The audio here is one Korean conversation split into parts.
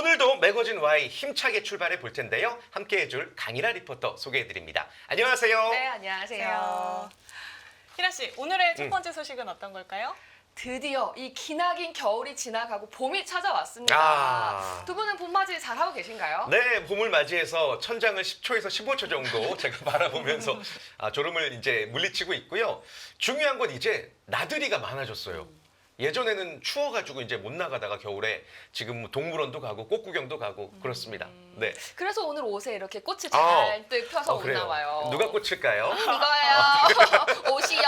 오늘도 매거진 Y 힘차게 출발해 볼 텐데요. 함께 해줄 강일아 리포터 소개해드립니다. 안녕하세요. 네, 안녕하세요. 희라 씨, 오늘의 첫 번째 소식은 어떤 걸까요? 드디어 이 기나긴 겨울이 지나가고 봄이 찾아왔습니다. 두 분은 봄맞이 잘하고 계신가요? 네, 봄을 맞이해서 천장을 10초에서 15초 정도 제가 바라보면서 졸음을 이제 물리치고 있고요. 중요한 건 이제 나들이가 많아졌어요. 예전에는 추워가지고 이제 못 나가다가 겨울에 지금 동물원도 가고 꽃 구경도 가고 그렇습니다. 네. 그래서 오늘 옷에 이렇게 꽃이 잔뜩 펴서 그래요. 오나 봐요. 누가 꽃일까요? 이거예요. 옷이요.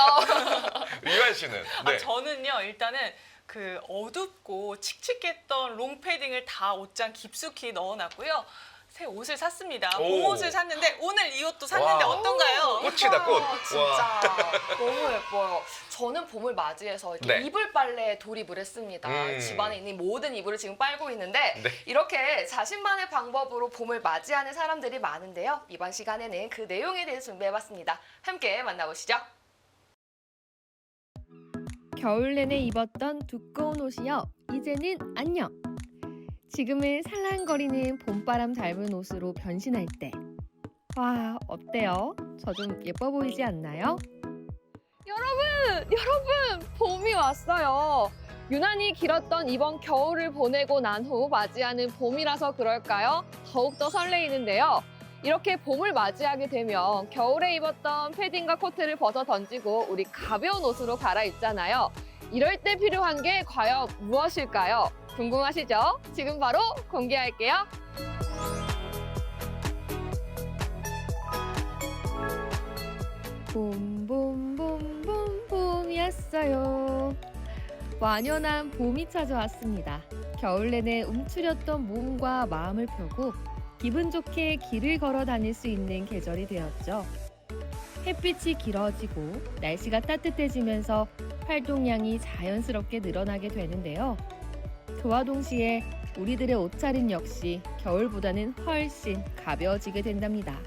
유한 씨는? 네. 저는요, 일단은 그 어둡고 칙칙했던 롱패딩을 다 옷장 깊숙이 넣어놨고요. 새 옷을 샀습니다. 오. 봄옷을 샀는데 오늘 이 옷도 샀는데 와. 어떤가요? 꽃이다, 꽃. 진짜 너무 예뻐요. 저는 봄을 맞이해서 이렇게 네. 이불 빨래에 돌입을 했습니다. 집안에 있는 모든 이불을 지금 빨고 있는데 네. 이렇게 자신만의 방법으로 봄을 맞이하는 사람들이 많은데요. 이번 시간에는 그 내용에 대해서 준비해봤습니다. 함께 만나보시죠. 겨울 내내 입었던 두꺼운 옷이여 이제는 안녕. 지금은 살랑거리는 봄바람 닮은 옷으로 변신할 때. 와, 어때요? 저 좀 예뻐 보이지 않나요? 여러분, 봄이 왔어요. 유난히 길었던 이번 겨울을 보내고 난 후 맞이하는 봄이라서 그럴까요? 더욱더 설레이는데요. 이렇게 봄을 맞이하게 되면 겨울에 입었던 패딩과 코트를 벗어 던지고 우리 가벼운 옷으로 갈아입잖아요. 이럴 때 필요한 게 과연 무엇일까요? 궁금하시죠? 지금 바로 공개할게요. 봄이었어요. 완연한 봄이 찾아왔습니다. 겨울 내내 움츠렸던 몸과 마음을 펴고 기분 좋게 길을 걸어 다닐 수 있는 계절이 되었죠. 햇빛이 길어지고 날씨가 따뜻해지면서 활동량이 자연스럽게 늘어나게 되는데요. 그와 동시에 우리들의 옷차림 역시 겨울보다는 훨씬 가벼워지게 된답니다.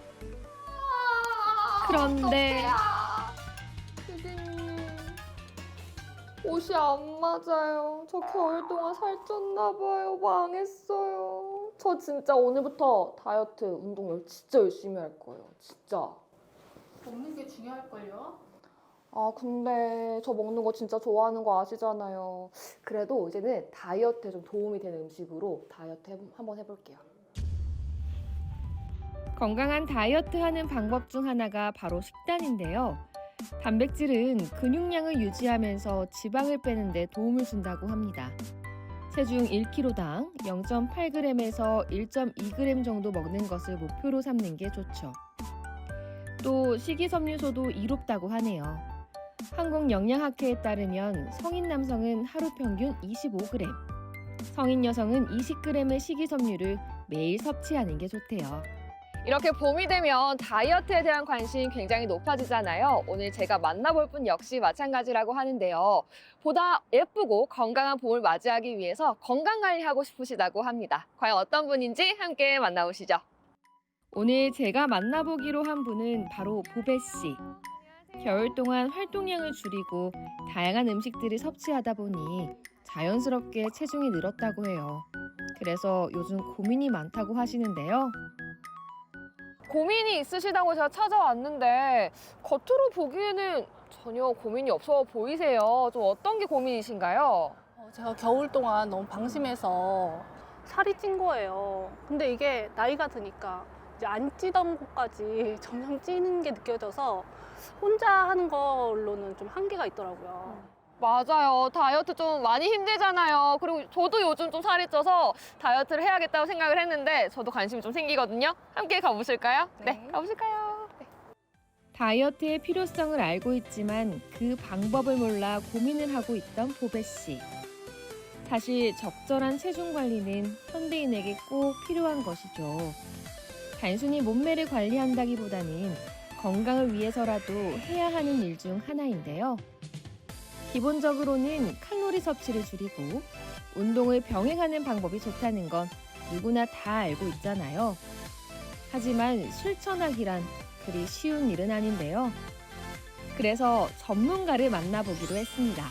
그런데 옷이 안 맞아요. 저 겨울 동안 살쪘나 봐요. 망했어요. 저 진짜 오늘부터 다이어트 운동 진짜 열심히 할 거예요. 진짜. 먹는 게 중요할걸요? 아 근데 저 먹는 거 진짜 좋아하는 거 아시잖아요. 그래도 이제는 다이어트에 좀 도움이 되는 음식으로 다이어트 한번 해볼게요. 건강한 다이어트 하는 방법 중 하나가 바로 식단인데요. 단백질은 근육량을 유지하면서 지방을 빼는 데 도움을 준다고 합니다. 체중 1kg당 0.8g에서 1.2g 정도 먹는 것을 목표로 삼는 게 좋죠. 또 식이섬유소도 이롭다고 하네요. 한국영양학회에 따르면 성인 남성은 하루 평균 25g, 성인 여성은 20g의 식이섬유를 매일 섭취하는 게 좋대요. 이렇게 봄이 되면 다이어트에 대한 관심이 굉장히 높아지잖아요. 오늘 제가 만나볼 분 역시 마찬가지라고 하는데요. 보다 예쁘고 건강한 봄을 맞이하기 위해서 건강관리하고 싶으시다고 합니다. 과연 어떤 분인지 함께 만나보시죠. 오늘 제가 만나보기로 한 분은 바로 보배 씨. 겨울 동안 활동량을 줄이고 다양한 음식들을 섭취하다 보니 자연스럽게 체중이 늘었다고 해요. 그래서 요즘 고민이 많다고 하시는데요. 고민이 있으시다고 제가 찾아왔는데 겉으로 보기에는 전혀 고민이 없어 보이세요. 좀 어떤 게 고민이신가요? 제가 겨울 동안 너무 방심해서 살이 찐 거예요. 근데 이게 나이가 드니까 이제 안 찌던 것까지 점점 찌는 게 느껴져서 혼자 하는 걸로는 좀 한계가 있더라고요. 맞아요. 다이어트 좀 많이 힘들잖아요. 그리고 저도 요즘 좀 살이 쪄서 다이어트를 해야겠다고 생각을 했는데 저도 관심이 좀 생기거든요. 함께 가보실까요? 네, 가보실까요? 네. 다이어트의 필요성을 알고 있지만 그 방법을 몰라 고민을 하고 있던 보배 씨. 사실 적절한 체중 관리는 현대인에게 꼭 필요한 것이죠. 단순히 몸매를 관리한다기보다는 건강을 위해서라도 해야 하는 일 중 하나인데요. 기본적으로는 칼로리 섭취를 줄이고 운동을 병행하는 방법이 좋다는 건 누구나 다 알고 있잖아요. 하지만 실천하기란 그리 쉬운 일은 아닌데요. 그래서 전문가를 만나보기로 했습니다.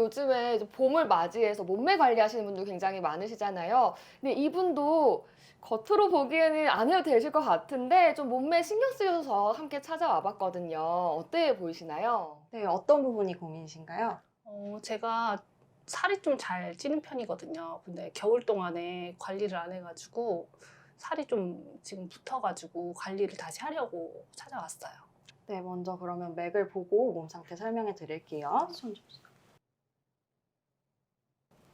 요즘에 이제 봄을 맞이해서 몸매 관리하시는 분들 굉장히 많으시잖아요. 근데 이분도 겉으로 보기에는 안 해도 되실 것 같은데 좀 몸매 신경 쓰셔서 함께 찾아와 봤거든요. 어때 보이시나요? 네, 어떤 부분이 고민이신가요? 제가 살이 좀 잘 찌는 편이거든요. 근데 겨울 동안에 관리를 안 해가지고 살이 좀 지금 붙어가지고 관리를 다시 하려고 찾아왔어요. 네, 먼저 그러면 맥을 보고 몸 상태 설명해 드릴게요. 손 주세요.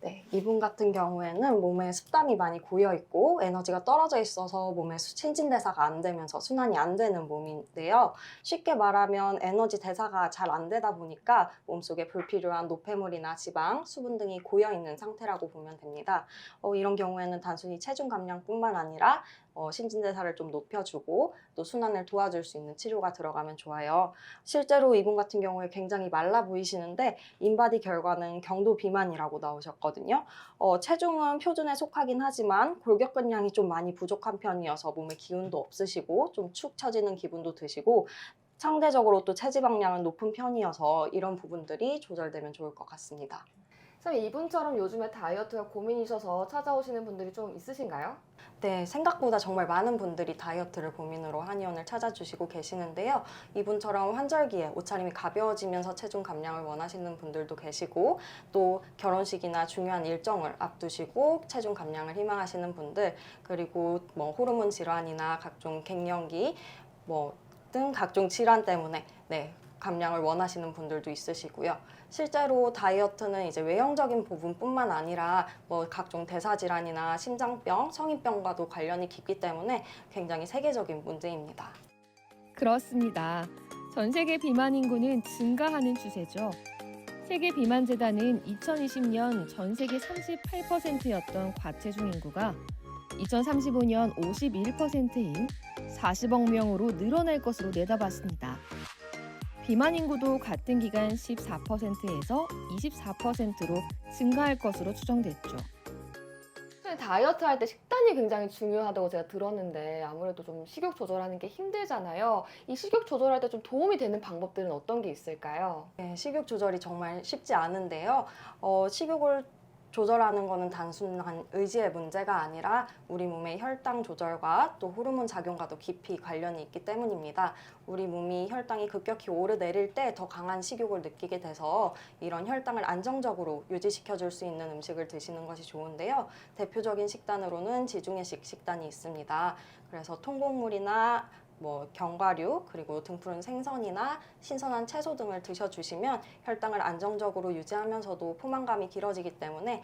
네, 이분 같은 경우에는 몸에 습담이 많이 고여 있고 에너지가 떨어져 있어서 몸에 신진대사가 안 되면서 순환이 안 되는 몸인데요. 쉽게 말하면 에너지 대사가 잘 안 되다 보니까 몸속에 불필요한 노폐물이나 지방, 수분 등이 고여 있는 상태라고 보면 됩니다. 이런 경우에는 단순히 체중 감량뿐만 아니라 신진대사를 좀 높여주고 또 순환을 도와줄 수 있는 치료가 들어가면 좋아요. 실제로 이분 같은 경우에 굉장히 말라 보이시는데 인바디 결과는 경도 비만이라고 나오셨거든요. 체중은 표준에 속하긴 하지만 골격근량이 좀 많이 부족한 편이어서 몸에 기운도 없으시고 좀 축 처지는 기분도 드시고 상대적으로 또 체지방량은 높은 편이어서 이런 부분들이 조절되면 좋을 것 같습니다. 선생님, 이분처럼 요즘에 다이어트가 고민이셔서 찾아오시는 분들이 좀 있으신가요? 네, 생각보다 정말 많은 분들이 다이어트를 고민으로 한의원을 찾아주시고 계시는데요. 이분처럼 환절기에 옷차림이 가벼워지면서 체중 감량을 원하시는 분들도 계시고 또 결혼식이나 중요한 일정을 앞두시고 체중 감량을 희망하시는 분들 그리고 뭐 호르몬 질환이나 각종 갱년기 등 각종 질환 때문에 감량을 원하시는 분들도 있으시고요. 실제로 다이어트는 이제 외형적인 부분뿐만 아니라 각종 대사질환이나 심장병, 성인병과도 관련이 깊기 때문에 굉장히 세계적인 문제입니다. 그렇습니다. 전 세계 비만 인구는 증가하는 추세죠. 세계비만재단은 2020년 전 세계 38%였던 과체중 인구가 2035년 51%인 40억 명으로 늘어날 것으로 내다봤습니다. 비만 인구도 같은 기간 14%에서 24%로 증가할 것으로 추정됐죠. 다이어트 할 때 식단이 굉장히 중요하다고 제가 들었는데 아무래도 좀 식욕 조절하는 게 힘들잖아요. 이 식욕 조절할 때 좀 도움이 되는 방법들은 어떤 게 있을까요? 네, 식욕 조절이 정말 쉽지 않은데요. 식욕을 조절하는 것은 단순한 의지의 문제가 아니라 우리 몸의 혈당 조절과 또 호르몬 작용과도 깊이 관련이 있기 때문입니다. 우리 몸이 혈당이 급격히 오르내릴 때 더 강한 식욕을 느끼게 돼서 이런 혈당을 안정적으로 유지시켜 줄 수 있는 음식을 드시는 것이 좋은데요. 대표적인 식단으로는 지중해식 식단이 있습니다. 그래서 통곡물이나 견과류 그리고 등푸른 생선이나 신선한 채소 등을 드셔주시면 혈당을 안정적으로 유지하면서도 포만감이 길어지기 때문에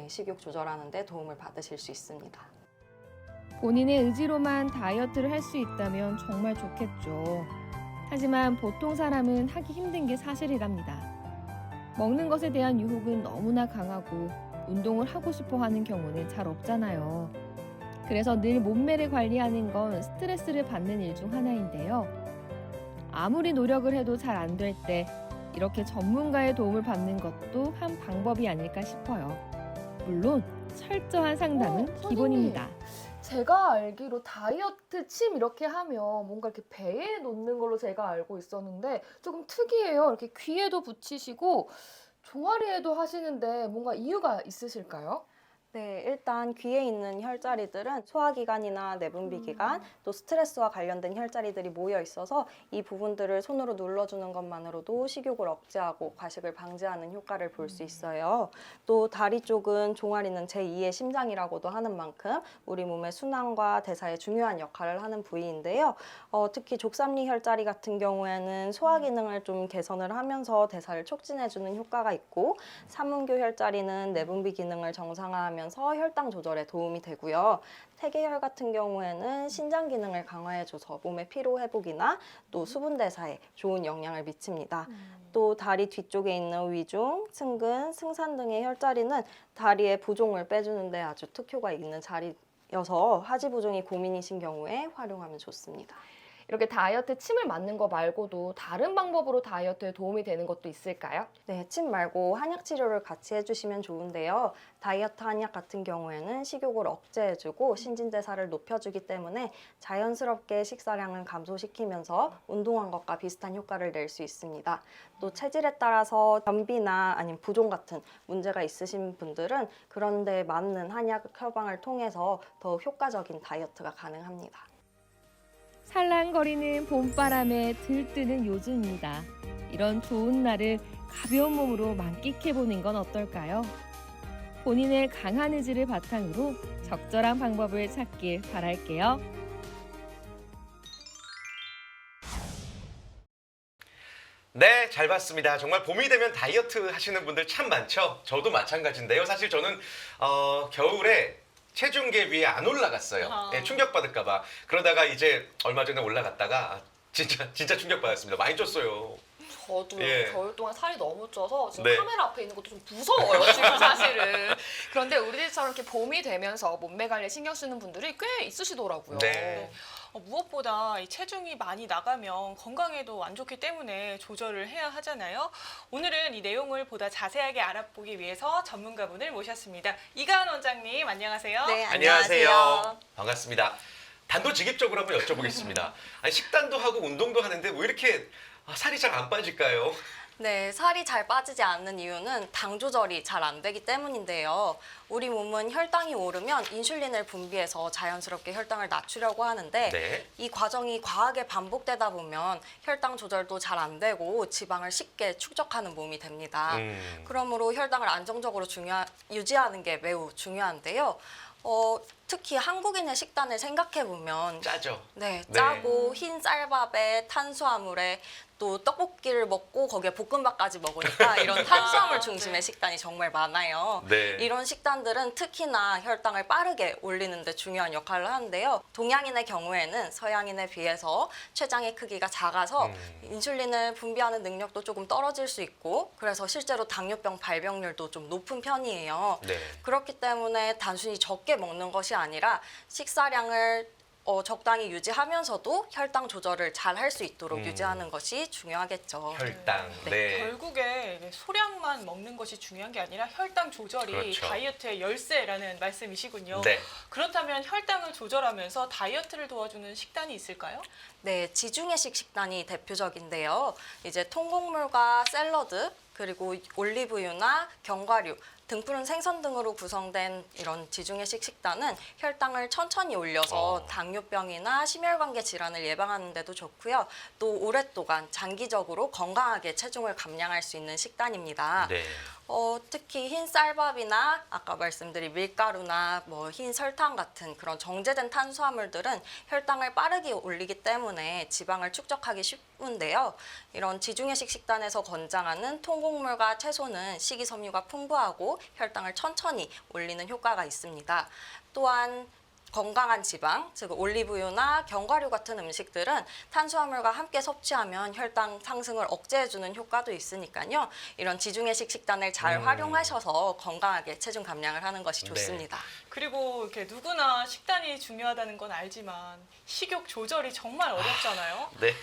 식욕 조절하는 데 도움을 받으실 수 있습니다. 본인의 의지로만 다이어트를 할 수 있다면 정말 좋겠죠. 하지만 보통 사람은 하기 힘든 게 사실이랍니다. 먹는 것에 대한 유혹은 너무나 강하고 운동을 하고 싶어 하는 경우는 잘 없잖아요. 그래서 늘 몸매를 관리하는 건 스트레스를 받는 일 중 하나인데요. 아무리 노력을 해도 잘 안 될 때 이렇게 전문가의 도움을 받는 것도 한 방법이 아닐까 싶어요. 물론 철저한 상담은 선생님. 기본입니다. 제가 알기로 다이어트 침 이렇게 하면 뭔가 이렇게 배에 놓는 걸로 제가 알고 있었는데 조금 특이해요. 이렇게 귀에도 붙이시고 종아리에도 하시는데 뭔가 이유가 있으실까요? 네, 일단 귀에 있는 혈자리들은 소화기관이나 내분비기관, 또 스트레스와 관련된 혈자리들이 모여 있어서 이 부분들을 손으로 눌러주는 것만으로도 식욕을 억제하고 과식을 방지하는 효과를 볼 수 있어요. 또 다리 쪽은 종아리는 제2의 심장이라고도 하는 만큼 우리 몸의 순환과 대사에 중요한 역할을 하는 부위인데요. 특히 족삼리 혈자리 같은 경우에는 소화 기능을 좀 개선을 하면서 대사를 촉진해주는 효과가 있고 삼음교 혈자리는 내분비 기능을 정상화하면서 혈당 조절에 도움이 되고요. 태계혈 같은 경우에는 신장 기능을 강화해줘서 몸의 피로 회복이나 또 수분 대사에 좋은 영향을 미칩니다. 또 다리 뒤쪽에 있는 위중, 승근, 승산 등의 혈자리는 다리의 부종을 빼주는 데 아주 특효가 있는 자리여서 하지 부종이 고민이신 경우에 활용하면 좋습니다. 이렇게 다이어트 침을 맞는 거 말고도 다른 방법으로 다이어트에 도움이 되는 것도 있을까요? 네, 침 말고 한약 치료를 같이 해주시면 좋은데요. 다이어트 한약 같은 경우에는 식욕을 억제해주고 신진대사를 높여주기 때문에 자연스럽게 식사량을 감소시키면서 운동한 것과 비슷한 효과를 낼 수 있습니다. 또 체질에 따라서 변비나 아니면 부종 같은 문제가 있으신 분들은 그런 데 맞는 한약 처방을 통해서 더욱 효과적인 다이어트가 가능합니다. 살랑거리는 봄바람에 들뜨는 요즘입니다. 이런 좋은 날을 가벼운 몸으로 만끽해보는 건 어떨까요? 본인의 강한 의지를 바탕으로 적절한 방법을 찾길 바랄게요. 네, 잘 봤습니다. 정말 봄이 되면 다이어트 하시는 분들 참 많죠. 저도 마찬가지인데요. 사실 저는 겨울에 체중계 위에 안 올라갔어요. 아. 네, 충격받을까 봐. 그러다가 이제 얼마 전에 올라갔다가 진짜 충격받았습니다. 많이 쪘어요. 저도 예. 겨울 동안 살이 너무 쪄서 지금 네. 카메라 앞에 있는 것도 좀 무서워요, 지금 사실은. 그런데 우리들처럼 이렇게 봄이 되면서 몸매 관리에 신경 쓰는 분들이 꽤 있으시더라고요. 네. 무엇보다 이 체중이 많이 나가면 건강에도 안 좋기 때문에 조절을 해야 하잖아요. 오늘은 이 내용을 보다 자세하게 알아보기 위해서 전문가분을 모셨습니다. 이가은 원장님, 안녕하세요. 네, 안녕하세요. 반갑습니다. 단도직입적으로 한번 여쭤보겠습니다. 아니, 식단도 하고 운동도 하는데 왜 이렇게 살이 잘 안 빠질까요? 네, 살이 잘 빠지지 않는 이유는 당 조절이 잘 안 되기 때문인데요. 우리 몸은 혈당이 오르면 인슐린을 분비해서 자연스럽게 혈당을 낮추려고 하는데 네. 이 과정이 과하게 반복되다 보면 혈당 조절도 잘 안 되고 지방을 쉽게 축적하는 몸이 됩니다. 그러므로 혈당을 안정적으로 유지하는 게 매우 중요한데요. 특히 한국인의 식단을 생각해 보면 짜죠. 네, 네. 짜고 흰 쌀밥에 탄수화물에 또 떡볶이를 먹고 거기에 볶음밥까지 먹으니까 이런 탄수화물 중심의 식단이 정말 많아요. 네. 이런 식단들은 특히나 혈당을 빠르게 올리는 데 중요한 역할을 하는데요. 동양인의 경우에는 서양인에 비해서 췌장의 크기가 작아서 인슐린을 분비하는 능력도 조금 떨어질 수 있고 그래서 실제로 당뇨병 발병률도 좀 높은 편이에요. 네. 그렇기 때문에 단순히 적게 먹는 것이 아니라 식사량을 적당히 유지하면서도 혈당 조절을 잘 할 수 있도록 유지하는 것이 중요하겠죠. 혈당. 네. 결국에 소량만 먹는 것이 중요한 게 아니라 혈당 조절이 그렇죠. 다이어트의 열쇠라는 말씀이시군요. 네. 그렇다면 혈당을 조절하면서 다이어트를 도와주는 식단이 있을까요? 네, 지중해식 식단이 대표적인데요. 이제 통곡물과 샐러드 그리고 올리브유나 견과류 등푸른 생선 등으로 구성된 이런 지중해식 식단은 혈당을 천천히 올려서 당뇨병이나 심혈관계 질환을 예방하는 데도 좋고요. 또 오랫동안 장기적으로 건강하게 체중을 감량할 수 있는 식단입니다. 네. 특히 흰 쌀밥이나 아까 말씀드린 밀가루나 흰 설탕 같은 그런 정제된 탄수화물들은 혈당을 빠르게 올리기 때문에 지방을 축적하기 쉬운데요. 이런 지중해식 식단에서 권장하는 통곡물과 채소는 식이섬유가 풍부하고 혈당을 천천히 올리는 효과가 있습니다. 또한 건강한 지방, 즉 올리브유나 견과류 같은 음식들은 탄수화물과 함께 섭취하면 혈당 상승을 억제해주는 효과도 있으니까요. 이런 지중해식 식단을 잘 활용하셔서 건강하게 체중 감량을 하는 것이 좋습니다. 그리고 이렇게 누구나 식단이 중요하다는 건 알지만 식욕 조절이 정말 어렵잖아요. 네.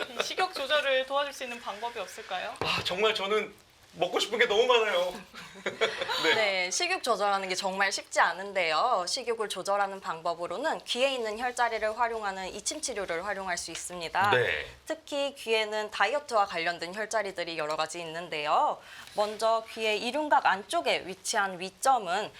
이 식욕 조절을 도와줄 수 있는 방법이 없을까요? 정말 저는 먹고 싶은 게 너무 많아요. 네, 식욕 조절하는 게 정말 쉽지 않은데요. 식욕을 조절하는 방법으로는 귀에 있는 혈자리를 활용하는 이침 치료를 활용할 수 있습니다. 네. 특히 귀에는 다이어트와 관련된 혈자리들이 여러 가지 있는데요. 먼저 귀의 이륜각 안쪽에 위치한 위점은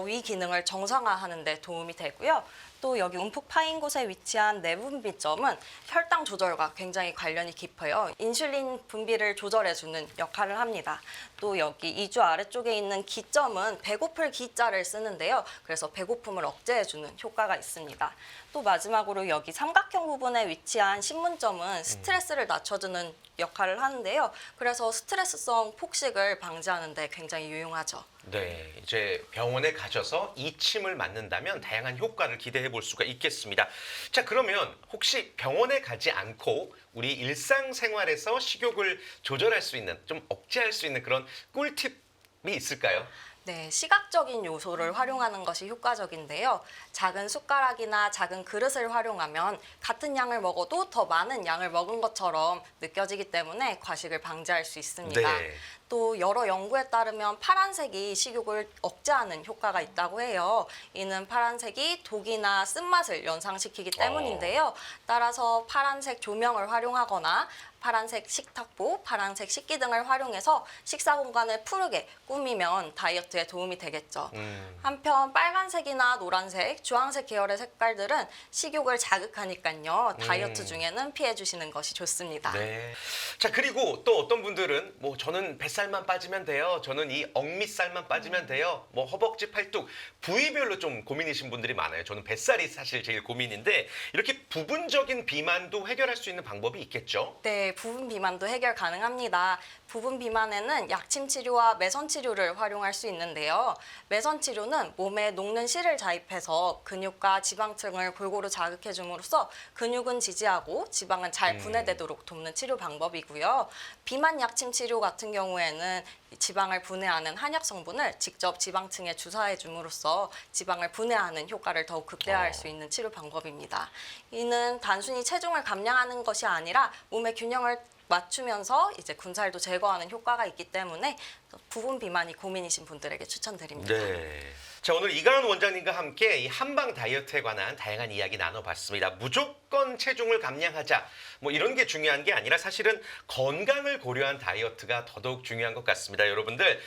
위 기능을 정상화하는 데 도움이 되고요. 또 여기 움푹 파인 곳에 위치한 내분비점은 혈당 조절과 굉장히 관련이 깊어요. 인슐린 분비를 조절해주는 역할을 합니다. 또 여기 이주 아래쪽에 있는 기점은 배고플 기자를 쓰는데요. 그래서 배고픔을 억제해주는 효과가 있습니다. 또 마지막으로 여기 삼각형 부분에 위치한 신문점은 스트레스를 낮춰주는 역할을 하는데요. 그래서 스트레스성 폭식을 방지하는 데 굉장히 유용하죠. 네, 이제 병원에 가셔서 이침을 맞는다면 다양한 효과를 기대해 볼 수가 있겠습니다. 자, 그러면 혹시 병원에 가지 않고 우리 일상생활에서 식욕을 조절할 수 있는, 좀 억제할 수 있는 그런 꿀팁이 있을까요? 네, 시각적인 요소를 활용하는 것이 효과적인데요. 작은 숟가락이나 작은 그릇을 활용하면 같은 양을 먹어도 더 많은 양을 먹은 것처럼 느껴지기 때문에 과식을 방지할 수 있습니다. 네. 또 여러 연구에 따르면 파란색이 식욕을 억제하는 효과가 있다고 해요. 이는 파란색이 독이나 쓴맛을 연상시키기 때문인데요. 따라서 파란색 조명을 활용하거나 파란색 식탁보, 파란색 식기 등을 활용해서 식사 공간을 푸르게 꾸미면 다이어트에 도움이 되겠죠. 한편 빨간색이나 노란색, 주황색 계열의 색깔들은 식욕을 자극하니까요. 다이어트 중에는 피해 주시는 것이 좋습니다. 네. 자, 그리고 또 어떤 분들은 뭐 저는 뱃살만 빠지면 돼요. 저는 이 억밑살만 빠지면 돼요. 뭐 허벅지, 팔뚝 부위별로 좀 고민이신 분들이 많아요. 저는 뱃살이 사실 제일 고민인데 이렇게 부분적인 비만도 해결할 수 있는 방법이 있겠죠? 네, 부분 비만도 해결 가능합니다. 부분 비만에는 약침 치료와 매선 치료를 활용할 수 있는데요. 매선 치료는 몸에 녹는 실을 자입해서 근육과 지방층을 골고루 자극해 줌으로써 근육은 지지하고 지방은 잘 분해되도록 돕는 치료 방법이고요. 비만 약침 치료 같은 경우에는 지방을 분해하는 한약 성분을 직접 지방층에 주사해 줌으로써 지방을 분해하는 효과를 더욱 극대화할 수 있는 치료 방법입니다. 이는 단순히 체중을 감량하는 것이 아니라 몸의 균형을 맞추면서 이제 군살도 제거하는 효과가 있기 때문에 부분 비만이 고민이신 분들에게 추천드립니다. 네. 자, 오늘 이가은 원장님과 함께 이 한방 다이어트에 관한 다양한 이야기 나눠봤습니다. 무조건 체중을 감량하자 뭐 이런 게 중요한 게 아니라 사실은 건강을 고려한 다이어트가 더더욱 중요한 것 같습니다. 여러분들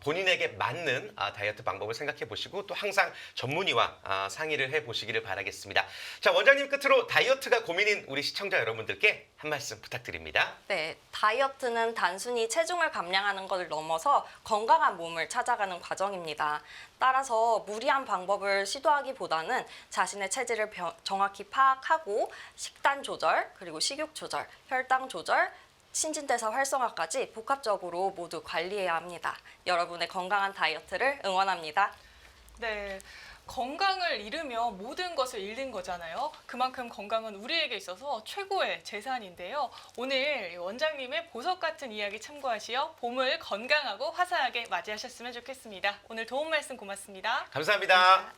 본인에게 맞는 다이어트 방법을 생각해 보시고 또 항상 전문의와 상의를 해보시기를 바라겠습니다. 자, 원장님 끝으로 다이어트가 고민인 우리 시청자 여러분들께 한 말씀 부탁드립니다. 네, 다이어트는 단순히 체중을 감량하는 것을 넘어서 건강한 몸을 찾아가는 과정입니다. 따라서 무리한 방법을 시도하기보다는 자신의 체질을 정확히 파악하고 식단 조절, 그리고 식욕 조절, 혈당 조절, 신진대사 활성화까지 복합적으로 모두 관리해야 합니다. 여러분의 건강한 다이어트를 응원합니다. 네. 건강을 잃으면 모든 것을 잃는 거잖아요. 그만큼 건강은 우리에게 있어서 최고의 재산인데요. 오늘 원장님의 보석 같은 이야기 참고하시어 봄을 건강하고 화사하게 맞이하셨으면 좋겠습니다. 오늘 도움 말씀 고맙습니다. 감사합니다.